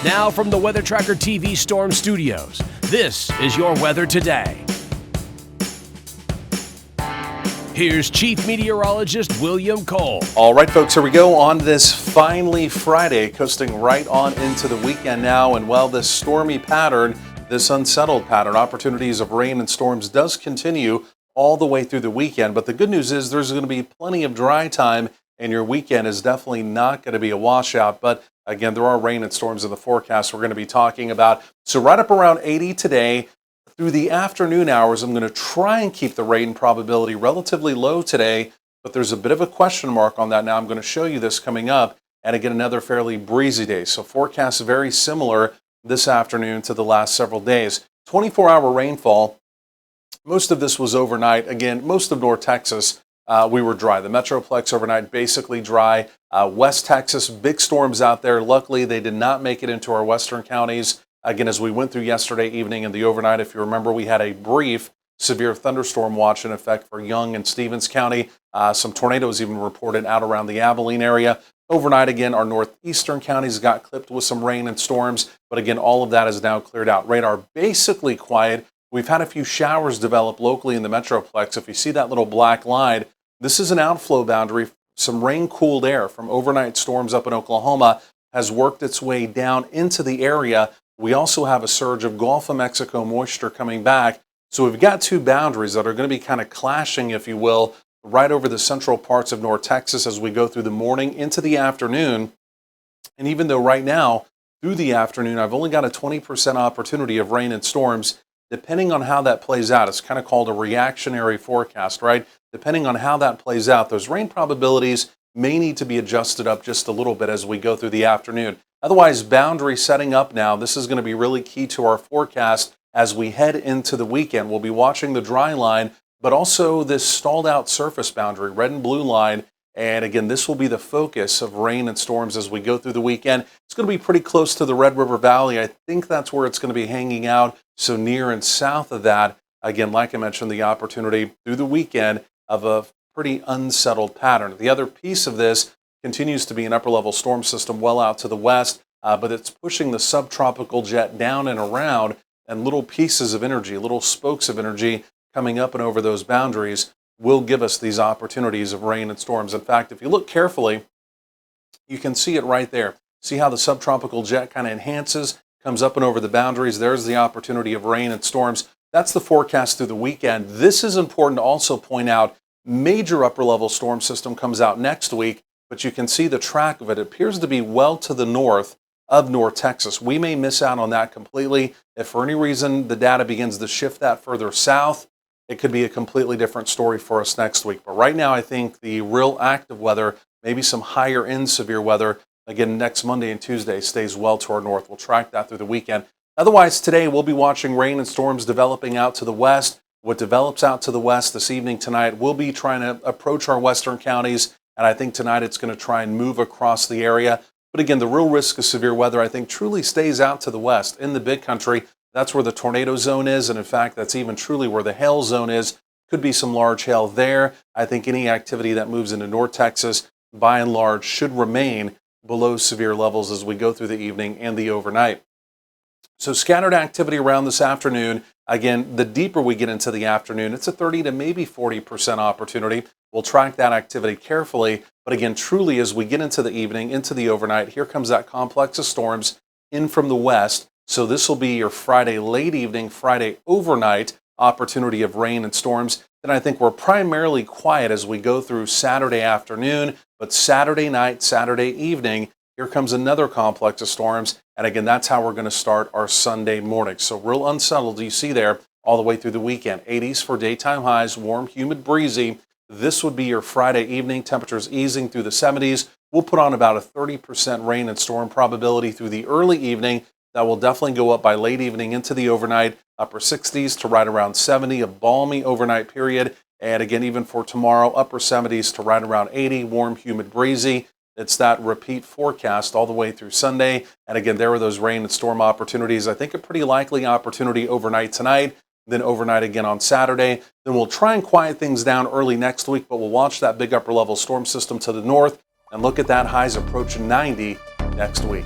Now from the Weather Tracker TV Storm Studios, this is your weather today. Here's Chief Meteorologist William Cole. All right, folks, here we go on this finally Friday, coasting right on into the weekend now. And while this stormy pattern, this unsettled pattern, opportunities of rain and storms does continue all the way through the weekend. But the good news is there's going to be plenty of dry time, and your weekend is definitely not going to be a washout. But again, there are rain and storms in the forecast we're going to be talking about. So right up around 80 today. Through the afternoon hours, I'm going to try and keep the rain probability relatively low today, but there's a bit of a question mark on that now. I'm going to show you this coming up, and again, another fairly breezy day. So forecast very similar this afternoon to the last several days. 24-hour rainfall. Most of this was overnight. Again, most of North Texas, we were dry. The Metroplex overnight basically dry. West Texas, big storms out there. Luckily, they did not make it into our western counties. Again, as we went through yesterday evening and the overnight, if you remember, we had a brief severe thunderstorm watch in effect for Young and Stevens County. Some tornadoes even reported out around the Abilene area. Overnight, again, our northeastern counties got clipped with some rain and storms, but again, all of that is now cleared out. Radar basically quiet. We've had a few showers develop locally in the Metroplex. If you see that little black line, this is an outflow boundary. Some rain-cooled air from overnight storms up in Oklahoma has worked its way down into the area. We also have a surge of Gulf of Mexico moisture coming back. So we've got two boundaries that are going to be kind of clashing, if you will, right over the central parts of North Texas as we go through the morning into the afternoon. And even though right now, through the afternoon, I've only got a 20% opportunity of rain and storms, depending on how that plays out. It's kind of called a reactionary forecast, right? Depending on how that plays out, those rain probabilities may need to be adjusted up just a little bit as we go through the afternoon. Otherwise, boundary setting up now. This is going to be really key to our forecast as we head into the weekend. We'll be watching the dry line, but also this stalled out surface boundary, red and blue line. And again, this will be the focus of rain and storms as we go through the weekend. It's going to be pretty close to the Red River Valley. I think that's where it's going to be hanging out. So near and south of that, again, like I mentioned, the opportunity through the weekend of a pretty unsettled pattern. The other piece of this continues to be an upper-level storm system well out to the west, but it's pushing the subtropical jet down and around, and little pieces of energy, little spokes of energy coming up and over those boundaries will give us these opportunities of rain and storms. In fact, if you look carefully, you can see it right there. See how the subtropical jet kind of enhances, comes up and over the boundaries. There's the opportunity of rain and storms. That's the forecast through the weekend. This is important to also point out. Major upper-level storm system comes out next week, but you can see the track of it. It appears to be well to the north of North Texas. We may miss out on that completely. If for any reason the data begins to shift that further south, it could be a completely different story for us next week. But right now, I think the real active weather, maybe some higher end severe weather, again, next Monday and Tuesday stays well to our north. We'll track that through the weekend. Otherwise, today we'll be watching rain and storms developing out to the west. What develops out to the west this evening tonight, we'll be trying to approach our western counties. And I think tonight it's going to try and move across the area. But again, the real risk of severe weather, I think, truly stays out to the west in the big country. That's where the tornado zone is. And in fact, that's even truly where the hail zone is. Could be some large hail there. I think any activity that moves into North Texas, by and large, should remain below severe levels as we go through the evening and the overnight. So scattered activity around this afternoon. Again, the deeper we get into the afternoon, it's a 30 to maybe 40% opportunity. We'll track that activity carefully. But again, truly, as we get into the evening, into the overnight, here comes that complex of storms in from the west. So this will be your Friday late evening, Friday overnight opportunity of rain and storms. Then I think we're primarily quiet as we go through Saturday afternoon. But Saturday night, Saturday evening, here comes another complex of storms. And again, that's how we're going to start our Sunday morning. So real unsettled, you see there, all the way through the weekend. 80s for daytime highs, warm, humid, breezy. This would be your Friday evening. Temperatures easing through the 70s. We'll put on about a 30% rain and storm probability through the early evening. That will definitely go up by late evening into the overnight. Upper 60s to right around 70, a balmy overnight period. And again, even for tomorrow, upper 70s to right around 80, warm, humid, breezy. It's that repeat forecast all the way through Sunday. And again, there are those rain and storm opportunities. I think a pretty likely opportunity overnight tonight, then overnight again on Saturday. Then we'll try and quiet things down early next week, but we'll watch that big upper level storm system to the north and look at that highs approaching 90 next week.